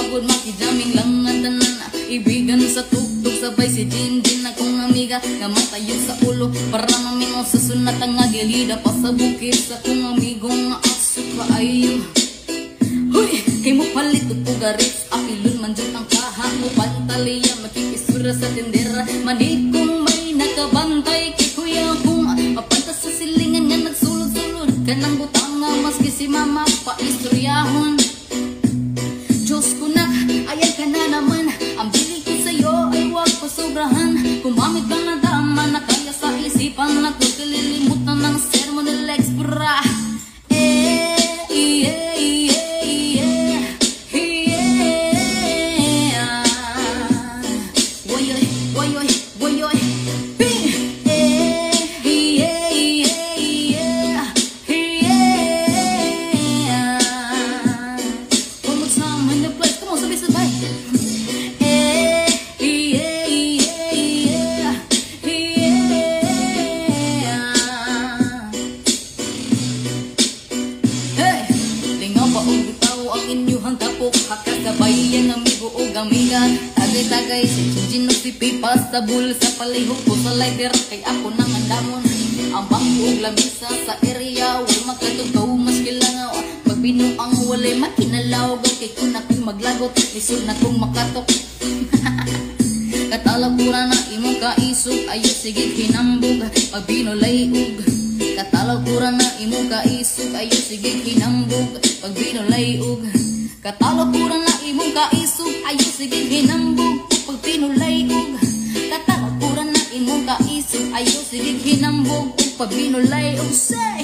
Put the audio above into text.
pagod makidaming lang ang tanan. Ibigan sa tugtog sabay si Jinjin akong amiga nga matayo sa ulo para mamingo sa sunat ang agilida pa sa bukid sa kong amigong aso kaayo. Huy, himo palit og pugarit apilon man jud ang kaha mo pantaliya makikisura sa tindera manikong may nakabantay kay kuya kung mapanta sa silingan nga nagsulod-sulod kanang butanga maski si mama pa istoryahon. Diyos ko na, ayan ka na naman. Ang bilig ko sa'yo ay huwag pasobrahan. Kumamit ba na dama na kaya sa isipan na kung kalilimutan ng sermon ni Lex Bra. Tagay si Jinjin o si Pipa sa bul sa palihog ko sa lighter kay ako nang andamon ang bangko ug lamisa sa area wala makatugaw mas kilangaw magbinuang walay makinalaw kay kun ako'y maglagot lisod na kong makatok. Katalagura na imong kaisog ayo sige hinambog pagbinolay ug katalagura na imong kaisog ayo sige hinambog pagbinolay ug katalagura na imong kaisog ayo sige hinambog pagpinulay ug katalagura na imong kaisog ayo sige hinambog pagpinulay ug say